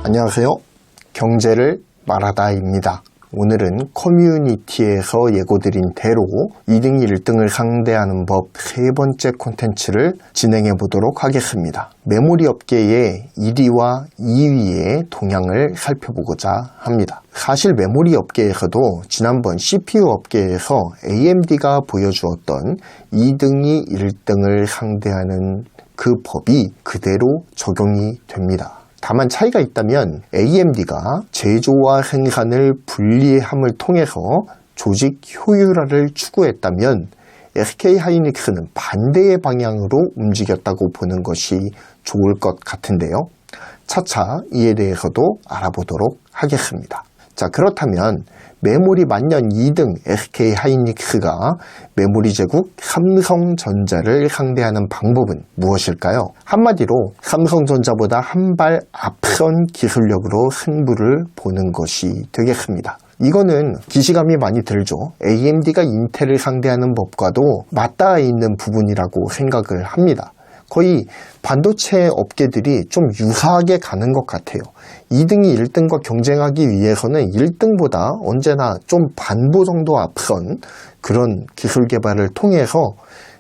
안녕하세요. 경제를 말하다입니다. 오늘은 커뮤니티에서 예고드린 대로 2등이 1등을 상대하는 법 세 번째 콘텐츠를 진행해 보도록 하겠습니다. 메모리 업계의 1위와 2위의 동향을 살펴보고자 합니다. 사실 메모리 업계에서도 지난번 CPU 업계에서 AMD가 보여주었던 2등이 1등을 상대하는 그 법이 그대로 적용이 됩니다. 다만 차이가 있다면 AMD가 제조와 생산을 분리함을 통해서 조직 효율화를 추구했다면 SK하이닉스는 반대의 방향으로 움직였다고 보는 것이 좋을 것 같은데요. 차차 이에 대해서도 알아보도록 하겠습니다. 자, 그렇다면 메모리 만년 2등 SK하이닉스가 메모리 제국 삼성전자를 상대하는 방법은 무엇일까요? 한마디로 삼성전자보다 한 발 앞선 기술력으로 승부를 보는 것이 되겠습니다. 이거는 기시감이 많이 들죠. AMD가 인텔을 상대하는 법과도 맞닿아 있는 부분이라고 생각을 합니다. 거의 반도체 업계들이 좀 유사하게 가는 것 같아요. 2등이 1등과 경쟁하기 위해서는 1등보다 언제나 좀 반보 정도 앞선 그런 기술 개발을 통해서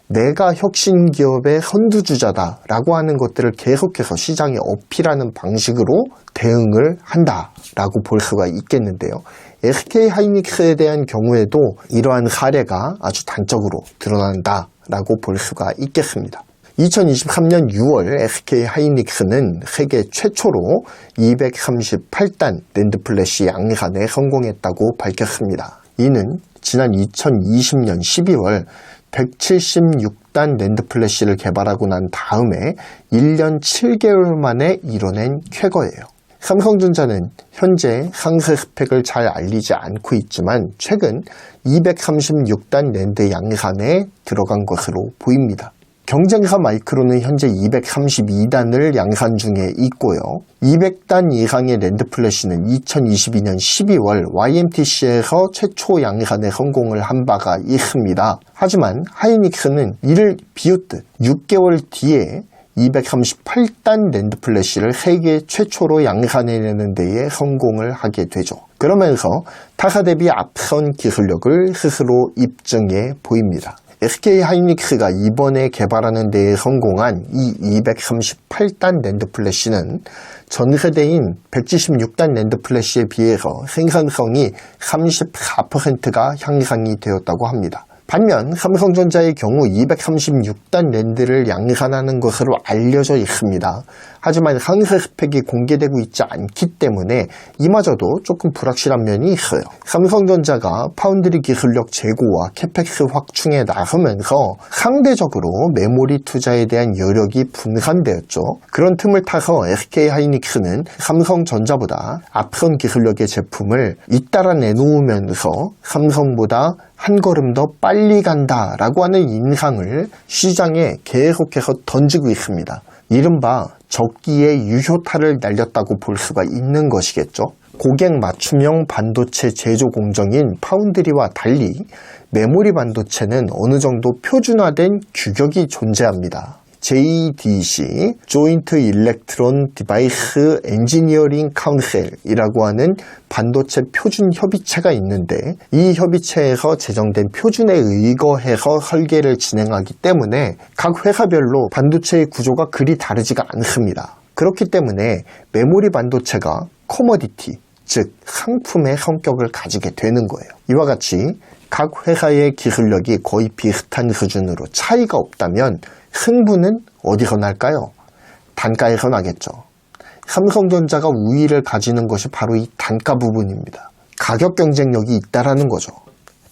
내가 혁신 기업의 선두주자다라고 하는 것들을 계속해서 시장에 어필하는 방식으로 대응을 한다라고 볼 수가 있겠는데요. SK하이닉스에 대한 경우에도 이러한 사례가 아주 단적으로 드러난다라고 볼 수가 있겠습니다. 2023년 6월 SK하이닉스는 세계 최초로 238단 낸드 플래시 양산에 성공했다고 밝혔습니다. 이는 지난 2020년 12월 176단 낸드 플래시를 개발하고 난 다음에 1년 7개월 만에 이뤄낸 쾌거예요. 삼성전자는 현재 상세 스펙을 잘 알리지 않고 있지만 최근 236단 낸드 양산에 들어간 것으로 보입니다. 경쟁사 마이크론은 현재 232단을 양산 중에 있고요. 200단 이상의 낸드 플래시는 2022년 12월 YMTC에서 최초 양산에 성공을 한 바가 있습니다. 하지만 하이닉스는 이를 비웃듯 6개월 뒤에 238단 낸드 플래시를 세계 최초로 양산해내는 데에 성공을 하게 되죠. 그러면서 타사 대비 앞선 기술력을 스스로 입증해 보입니다. SK하이닉스가 이번에 개발하는 데에 성공한 이 238단 낸드 플래시는 전 세대인 176단 낸드 플래시에 비해서 생산성이 34%가 향상이 되었다고 합니다. 반면 삼성전자의 경우 236단 낸드를 양산하는 것으로 알려져 있습니다. 하지만 상세 스펙이 공개되고 있지 않기 때문에 이마저도 조금 불확실한 면이 있어요. 삼성전자가 파운드리 기술력 제고와 캐펙스 확충에 나서면서 상대적으로 메모리 투자에 대한 여력이 분산되었죠. 그런 틈을 타서 SK하이닉스는 삼성전자보다 앞선 기술력의 제품을 잇따라 내놓으면서 삼성보다 한 걸음 더 빨리 간다라고 하는 인상을 시장에 계속해서 던지고 있습니다. 이른바 적기에 유효타를 날렸다고 볼 수가 있는 것이겠죠. 고객 맞춤형 반도체 제조 공정인 파운드리와 달리 메모리 반도체는 어느 정도 표준화된 규격이 존재합니다. JEDC, Joint Electron Device Engineering Council이라고 하는 반도체 표준 협의체가 있는데 이 협의체에서 제정된 표준에 의거해서 설계를 진행하기 때문에 각 회사별로 반도체의 구조가 그리 다르지가 않습니다. 그렇기 때문에 메모리 반도체가 커머디티, 즉 상품의 성격을 가지게 되는 거예요. 이와 같이 각 회사의 기술력이 거의 비슷한 수준으로 차이가 없다면 승부는 어디서 날까요? 단가에서 나겠죠. 삼성전자가 우위를 가지는 것이 바로 이 단가 부분입니다. 가격 경쟁력이 있다라는 거죠.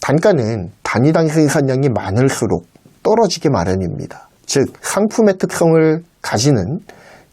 단가는 단위당 생산량이 많을수록 떨어지기 마련입니다. 즉 상품의 특성을 가지는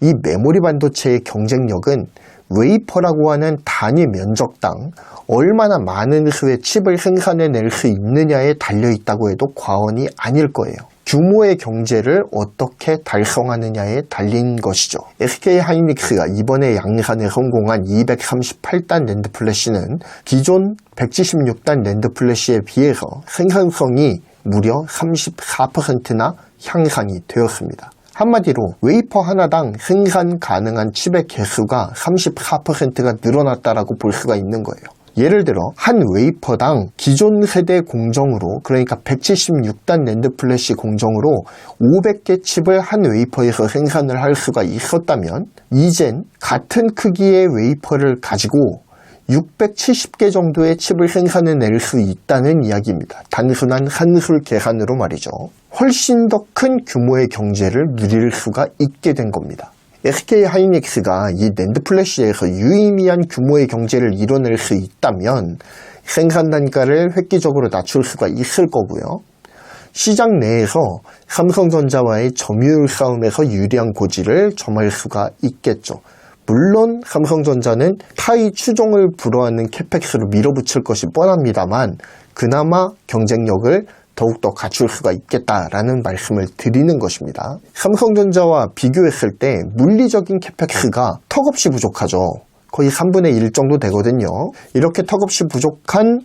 이 메모리 반도체의 경쟁력은 웨이퍼라고 하는 단위 면적당 얼마나 많은 수의 칩을 생산해낼 수 있느냐에 달려있다고 해도 과언이 아닐 거예요. 규모의 경제를 어떻게 달성하느냐에 달린 것이죠. SK하이닉스가 이번에 양산에 성공한 238단 낸드 플래시는 기존 176단 낸드 플래시에 비해서 생산성이 무려 34%나 향상이 되었습니다. 한마디로 웨이퍼 하나당 생산 가능한 칩의 개수가 34%가 늘어났다라고 볼 수가 있는 거예요. 예를 들어 한 웨이퍼당 기존 세대 공정으로, 그러니까 176단 낸드 플래시 공정으로 500개 칩을 한 웨이퍼에서 생산을 할 수가 있었다면, 이젠 같은 크기의 웨이퍼를 가지고 670개 정도의 칩을 생산해낼 수 있다는 이야기입니다. 단순한 산술 계산으로 말이죠. 훨씬 더 큰 규모의 경제를 누릴 수가 있게 된 겁니다. SK 하이닉스가 이 낸드 플래시에서 유의미한 규모의 경제를 이뤄낼 수 있다면 생산 단가를 획기적으로 낮출 수가 있을 거고요. 시장 내에서 삼성전자와의 점유율 싸움에서 유리한 고지를 점할 수가 있겠죠. 물론 삼성전자는 타이 추종을 불허하는 캐펙스로 밀어붙일 것이 뻔합니다만 그나마 경쟁력을 더욱더 갖출 수가 있겠다라는 말씀을 드리는 것입니다. 삼성전자와 비교했을 때 물리적인 캐펙스가 턱없이 부족하죠. 거의 3분의 1 정도 되거든요. 이렇게 턱없이 부족한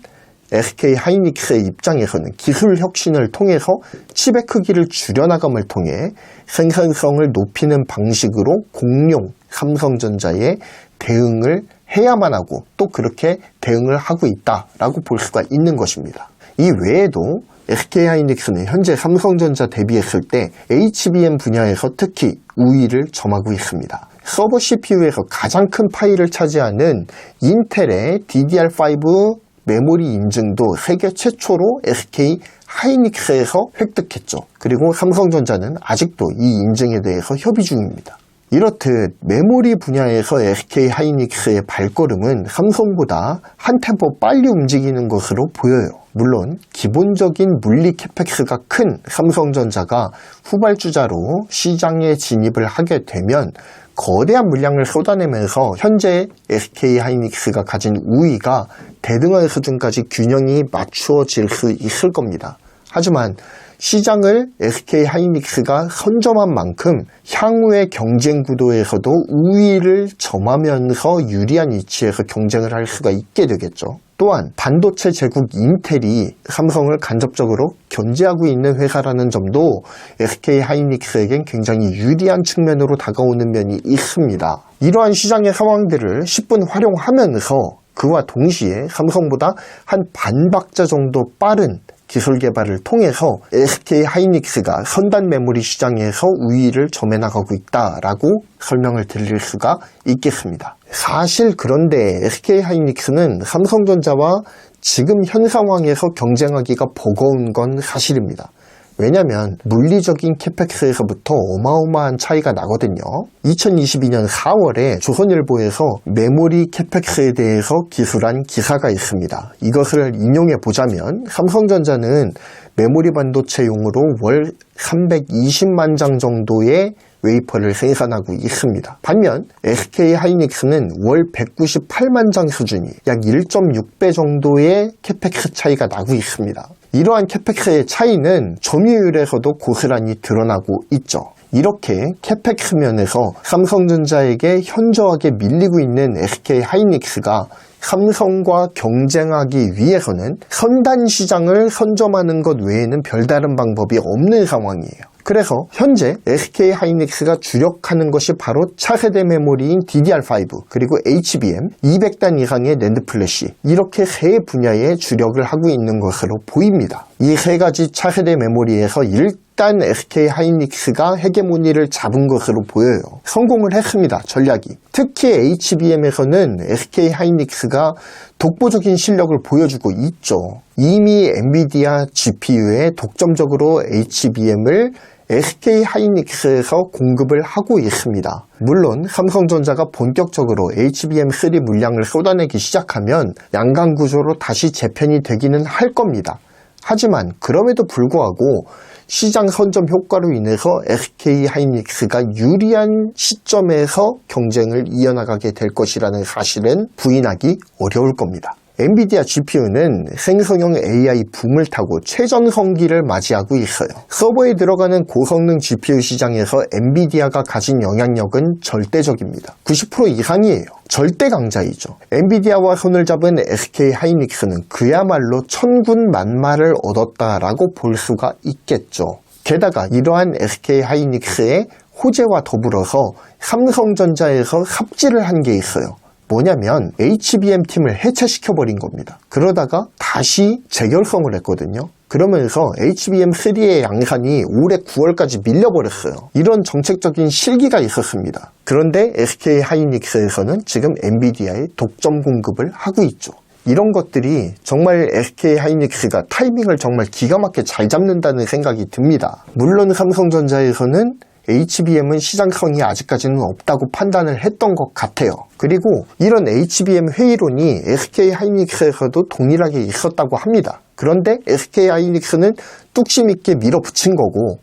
SK 하이닉스의 입장에서는 기술 혁신을 통해서 칩의 크기를 줄여나감을 통해 생산성을 높이는 방식으로 공룡 삼성전자에 대응을 해야만 하고 또 그렇게 대응을 하고 있다라고 볼 수가 있는 것입니다. 이 외에도 SK 하이닉스는 현재 삼성전자 대비했을 때 HBM 분야에서 특히 우위를 점하고 있습니다. 서버 CPU에서 가장 큰 파일을 차지하는 인텔의 DDR5 메모리 인증도 세계 최초로 SK 하이닉스에서 획득했죠. 그리고 삼성전자는 아직도 이 인증에 대해서 협의 중입니다. 이렇듯 메모리 분야에서 SK 하이닉스의 발걸음은 삼성보다 한 템포 빨리 움직이는 것으로 보여요. 물론 기본적인 물리 캐펙스가 큰 삼성전자가 후발주자로 시장에 진입을 하게 되면 거대한 물량을 쏟아내면서 현재 SK 하이닉스가 가진 우위가 대등한 수준까지 균형이 맞추어질 수 있을 겁니다. 하지만 시장을 SK 하이닉스가 선점한 만큼 향후의 경쟁 구도에서도 우위를 점하면서 유리한 위치에서 경쟁을 할 수가 있게 되겠죠. 또한 반도체 제국 인텔이 삼성을 간접적으로 견제하고 있는 회사라는 점도 SK 하이닉스에겐 굉장히 유리한 측면으로 다가오는 면이 있습니다. 이러한 시장의 상황들을 10분 활용하면서 그와 동시에 삼성보다 한 반박자 정도 빠른 기술 개발을 통해서 SK 하이닉스가 선단 메모리 시장에서 우위를 점해나가고 있다라고 설명을 드릴 수가 있겠습니다. 사실 그런데 SK 하이닉스는 삼성전자와 지금 현 상황에서 경쟁하기가 버거운 건 사실입니다. 왜냐하면 물리적인 캐펙스에서부터 어마어마한 차이가 나거든요. 2022년 4월에 조선일보에서 메모리 캐펙스에 대해서 기술한 기사가 있습니다. 이것을 인용해 보자면 삼성전자는 메모리 반도체용으로 월 320만 장 정도의 웨이퍼를 생산하고 있습니다. 반면 SK 하이닉스는 월 198만 장 수준이 약 1.6배 정도의 캐펙스 차이가 나고 있습니다. 이러한 캐펙스의 차이는 점유율에서도 고스란히 드러나고 있죠. 이렇게 캐펙스 면에서 삼성전자에게 현저하게 밀리고 있는 SK 하이닉스가 삼성과 경쟁하기 위해서는 선단 시장을 선점하는 것 외에는 별다른 방법이 없는 상황이에요. 그래서 현재 SK 하이닉스가 주력하는 것이 바로 차세대 메모리인 DDR5 그리고 HBM 200단 이상의 낸드 플래시, 이렇게 세 분야에 주력을 하고 있는 것으로 보입니다. 이 세 가지 차세대 메모리에서 일단 SK 하이닉스가 헤게모니를 잡은 것으로 보여요. 성공을 했습니다. 전략이. 특히 HBM에서는 SK 하이닉스가 독보적인 실력을 보여주고 있죠. 이미 엔비디아 GPU에 독점적으로 HBM을 SK 하이닉스에서 공급을 하고 있습니다. 물론 삼성전자가 본격적으로 HBM3 물량을 쏟아내기 시작하면 양강 구조로 다시 재편이 되기는 할 겁니다. 하지만 그럼에도 불구하고 시장 선점 효과로 인해서 SK 하이닉스가 유리한 시점에서 경쟁을 이어나가게 될 것이라는 사실은 부인하기 어려울 겁니다. 엔비디아 GPU는 생성형 AI 붐을 타고 최전성기를 맞이하고 있어요. 서버에 들어가는 고성능 GPU 시장에서 엔비디아가 가진 영향력은 절대적입니다. 90% 이상이에요. 절대 강자이죠. 엔비디아와 손을 잡은 SK 하이닉스는 그야말로 천군만마를 얻었다라고 볼 수가 있겠죠. 게다가 이러한 SK 하이닉스의 소재와 더불어서 삼성전자에서 삽질을 한 게 있어요. 뭐냐면 HBM 팀을 해체시켜버린 겁니다. 그러다가 다시 재결성을 했거든요. 그러면서 HBM3의 양산이 올해 9월까지 밀려버렸어요. 이런 정책적인 실기가 있었습니다. 그런데 SK 하이닉스에서는 지금 엔비디아에 독점 공급을 하고 있죠. 이런 것들이 정말 SK 하이닉스가 타이밍을 정말 기가 막히게 잘 잡는다는 생각이 듭니다. 물론 삼성전자에서는 HBM은 시장성이 아직까지는 없다고 판단을 했던 것 같아요. 그리고 이런 HBM 회의론이 SK 하이닉스에서도 동일하게 있었다고 합니다. 그런데 SK 하이닉스는 뚝심 있게 밀어붙인 거고,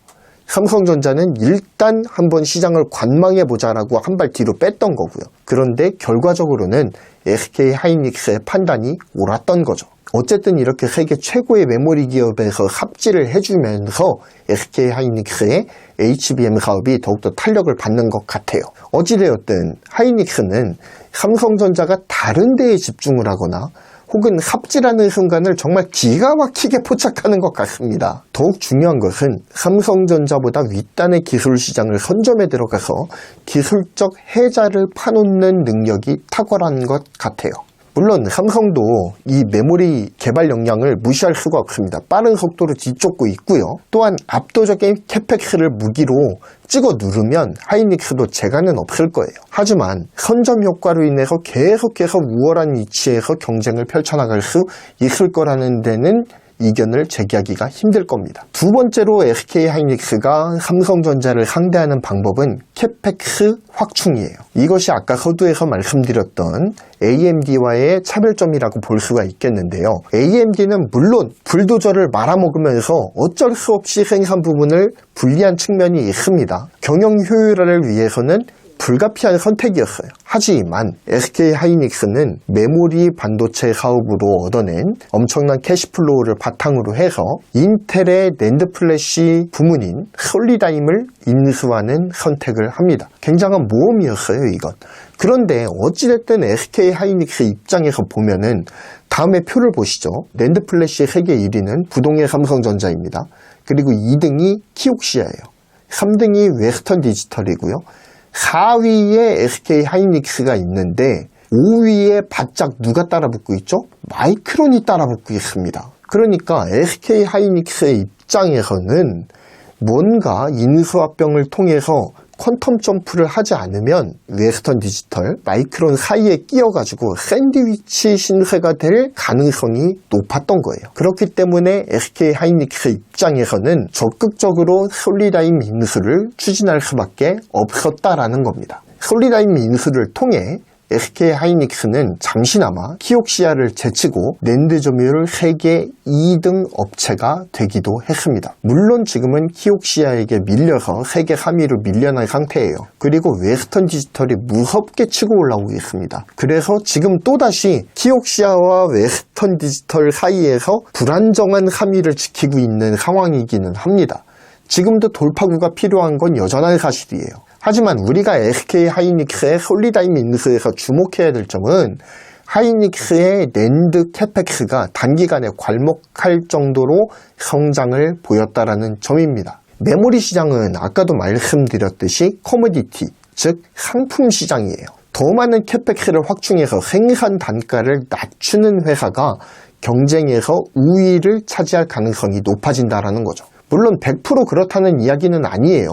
삼성전자는 일단 한번 시장을 관망해보자라고 한 발 뒤로 뺐던 거고요. 그런데 결과적으로는 SK 하이닉스의 판단이 옳았던 거죠. 어쨌든 이렇게 세계 최고의 메모리 기업에서 삽질을 해주면서 SK 하이닉스의 HBM 사업이 더욱더 탄력을 받는 것 같아요. 어찌되었든 하이닉스는 삼성전자가 다른 데에 집중을 하거나 혹은 삽질하는 순간을 정말 기가 막히게 포착하는 것 같습니다. 더욱 중요한 것은 삼성전자보다 윗단의 기술 시장을 선점해 들어가서 기술적 해자를 파놓는 능력이 탁월한 것 같아요. 물론 삼성도 이 메모리 개발 역량을 무시할 수가 없습니다. 빠른 속도로 뒤쫓고 있고요. 또한 압도적인 캐펙스를 무기로 찍어 누르면 하이닉스도 재간은 없을 거예요. 하지만 선점 효과로 인해서 계속해서 우월한 위치에서 경쟁을 펼쳐나갈 수 있을 거라는 데는 이견을 제기하기가 힘들 겁니다. 두 번째로 SK 하이닉스가 삼성전자를 상대하는 방법은 캐펙스 확충이에요. 이것이 아까 서두에서 말씀드렸던 AMD와의 차별점이라고 볼 수가 있겠는데요. AMD는 물론 불도저를 말아먹으면서 어쩔 수 없이 생산 부분을 분리한 측면이 있습니다. 경영 효율화를 위해서는 불가피한 선택이었어요. 하지만 SK 하이닉스는 메모리 반도체 사업으로 얻어낸 엄청난 캐시플로우를 바탕으로 해서 인텔의 낸드 플래시 부문인 솔리다임을 인수하는 선택을 합니다. 굉장한 모험이었어요, 이건. 그런데 어찌됐든 SK 하이닉스 입장에서 보면은 다음에 표를 보시죠. 낸드 플래시 세계 1위는 부동의 삼성전자입니다. 그리고 2등이 키옥시아예요. 3등이 웨스턴 디지털이고요. 4위에 SK 하이닉스가 있는데 5위에 바짝 누가 따라붙고 있죠? 마이크론이 따라붙고 있습니다. 그러니까 SK 하이닉스의 입장에서는 뭔가 인수합병을 통해서 퀀텀 점프를 하지 않으면 웨스턴 디지털, 마이크론 사이에 끼어가지고 샌드위치 신세가 될 가능성이 높았던 거예요. 그렇기 때문에 SK 하이닉스 입장에서는 적극적으로 솔리다임 인수를 추진할 수밖에 없었다라는 겁니다. 솔리다임 인수를 통해 SK 하이닉스는 잠시나마 키옥시아를 제치고 낸드 점유율 세계 2등 업체가 되기도 했습니다. 물론 지금은 키옥시아에게 밀려서 세계 3위로 밀려난 상태예요. 그리고 웨스턴 디지털이 무섭게 치고 올라오고 있습니다. 그래서 지금 또다시 키옥시아와 웨스턴 디지털 사이에서 불안정한 3위를 지키고 있는 상황이기는 합니다. 지금도 돌파구가 필요한 건 여전한 사실이에요. 하지만 우리가 SK 하이닉스의 솔리다임 인수에서 주목해야 될 점은 하이닉스의 낸드 캐펙스가 단기간에 괄목할 정도로 성장을 보였다라는 점입니다. 메모리 시장은 아까도 말씀드렸듯이 커머디티, 즉 상품 시장이에요. 더 많은 캐펙스를 확충해서 생산 단가를 낮추는 회사가 경쟁에서 우위를 차지할 가능성이 높아진다는 거죠. 물론 100% 그렇다는 이야기는 아니에요.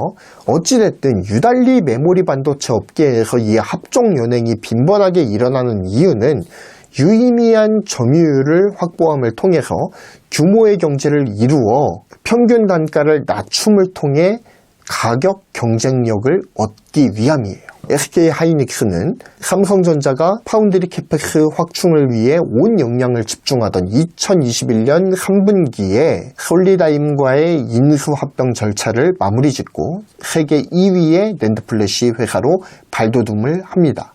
어찌됐든 유달리 메모리 반도체 업계에서 이 합종 연행이 빈번하게 일어나는 이유는 유의미한 점유율을 확보함을 통해서 규모의 경제를 이루어 평균 단가를 낮춤을 통해 가격 경쟁력을 얻기 위함이에요. SK 하이닉스는 삼성전자가 파운드리 캐펙스 확충을 위해 온 역량을 집중하던 2021년 3분기에 솔리다임과의 인수합병 절차를 마무리 짓고 세계 2위의 낸드 플래시 회사로 발돋움을 합니다.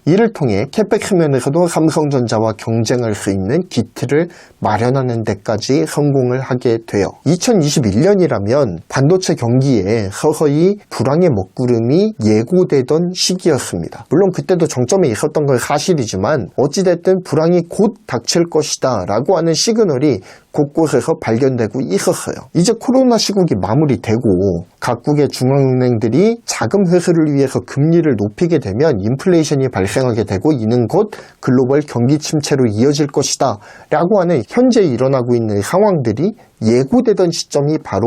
이를 통해 캐펙스 면에서도 삼성전자와 경쟁할 수 있는 기틀을 마련하는 데까지 성공을 하게 돼요. 2021년이라면 반도체 경기에 서서히 불황의 먹구름이 예고되던 시기였습니다. 물론 그때도 정점에 있었던 건 사실이지만 어찌됐든 불황이 곧 닥칠 것이다 라고 하는 시그널이 곳곳에서 발견되고 있었어요. 이제 코로나 시국이 마무리되고 각국의 중앙은행들이 자금 회수를 위해서 금리를 높이게 되면 인플레이션이 발생하게 되고 이는 곧 글로벌 경기 침체로 이어질 것이다 라고 하는 현재 일어나고 있는 상황들이 예고되던 시점이 바로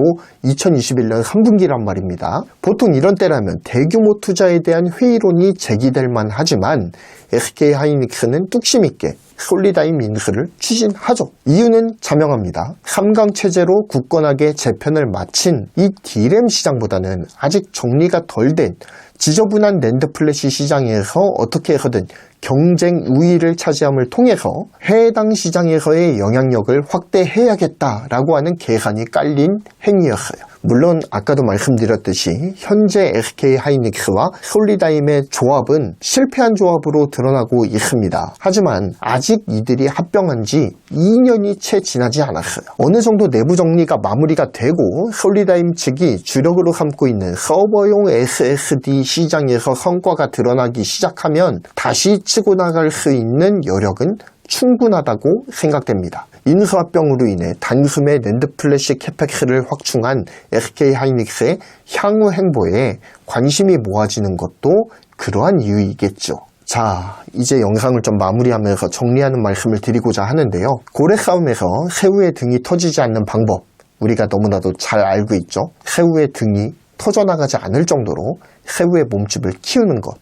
2021년 3분기란 말입니다. 보통 이런 때라면 대규모 투자에 대한 회의론이 제기될 만하지만 SK하이닉스는 뚝심 있게 솔리다임 인수를 추진하죠. 이유는 자명합니다. 3강 체제로 굳건하게 재편을 마친 이 D램 시장보다는 아직 정리가 덜 된 지저분한 낸드 플래시 시장에서 어떻게 해서든 경쟁 우위를 차지함을 통해서 해당 시장에서의 영향력을 확대해야겠다라고 하는 계산이 깔린 행위였어요. 물론 아까도 말씀드렸듯이 현재 SK하이닉스와 솔리다임의 조합은 실패한 조합으로 드러나고 있습니다. 하지만 아직 이들이 합병한 지 2년이 채 지나지 않았어요. 어느 정도 내부 정리가 마무리가 되고 솔리다임 측이 주력으로 삼고 있는 서버용 SSD 시장에서 성과가 드러나기 시작하면 다시 치고 나갈 수 있는 여력은 충분하다고 생각됩니다. 인수합병으로 인해 단숨에 낸드 플래시 캐펙스를 확충한 SK하이닉스의 향후 행보에 관심이 모아지는 것도 그러한 이유이겠죠. 자, 이제 영상을 좀 마무리하면서 정리하는 말씀을 드리고자 하는데요. 고래 싸움에서 새우의 등이 터지지 않는 방법, 우리가 너무나도 잘 알고 있죠. 새우의 등이 터져나가지 않을 정도로 새우의 몸집을 키우는 것,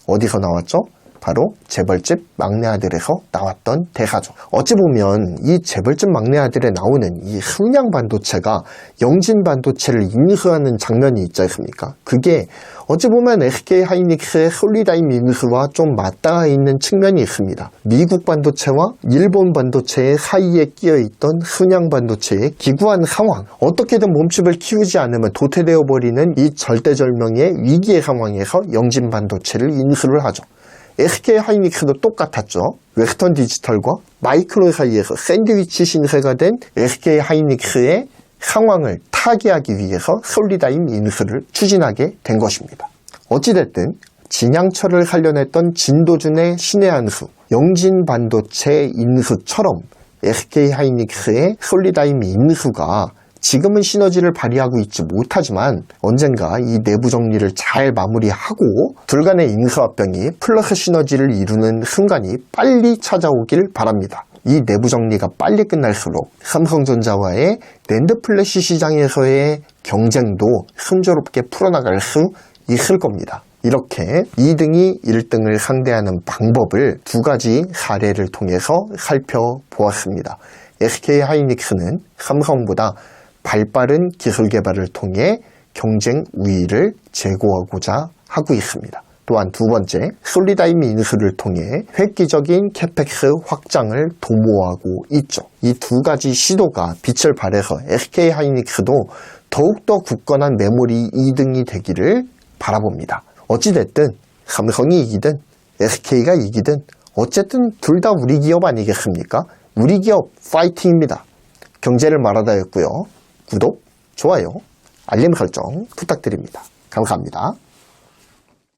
어디서 나왔죠? 바로 재벌집 막내 아들에서 나왔던 대사죠. 어찌 보면 이 재벌집 막내 아들에 나오는 이 흥양 반도체가 영진 반도체를 인수하는 장면이 있지 않습니까? 그게 어찌 보면 SK하이닉스의 솔리다임 인수와 좀 맞닿아 있는 측면이 있습니다. 미국 반도체와 일본 반도체의 사이에 끼어있던 흥양 반도체의 기구한 상황, 어떻게든 몸집을 키우지 않으면 도태되어 버리는 이 절대절명의 위기의 상황에서 영진 반도체를 인수를 하죠. SK하이닉스도 똑같았죠. 웨스턴 디지털과 마이크로 사이에서 샌드위치 신세가 된 SK하이닉스의 상황을 타개하기 위해서 솔리다임 인수를 추진하게 된 것입니다. 어찌됐든 진양철을 살려냈던 진도준의 신의 한수, 영진 반도체 인수처럼 SK하이닉스의 솔리다임 인수가 지금은 시너지를 발휘하고 있지 못하지만 언젠가 이 내부 정리를 잘 마무리하고 둘 간의 인수합병이 플러스 시너지를 이루는 순간이 빨리 찾아오길 바랍니다. 이 내부 정리가 빨리 끝날수록 삼성전자와의 낸드 플래시 시장에서의 경쟁도 순조롭게 풀어나갈 수 있을 겁니다. 이렇게 2등이 1등을 상대하는 방법을 두 가지 사례를 통해서 살펴보았습니다. SK하이닉스는 삼성보다 발빠른 기술 개발을 통해 경쟁 우위를 제고하고자 하고 있습니다. 또한 두 번째, 솔리다임 인수를 통해 획기적인 캐펙스 확장을 도모하고 있죠. 이 두 가지 시도가 빛을 발해서 SK하이닉스도 더욱더 굳건한 메모리 2등이 되기를 바라봅니다. 어찌됐든 삼성이 이기든 SK가 이기든 어쨌든 둘 다 우리 기업 아니겠습니까? 우리 기업 파이팅입니다. 경제를 말하다였고요. 구독, 좋아요, 알림 설정 부탁드립니다. 감사합니다.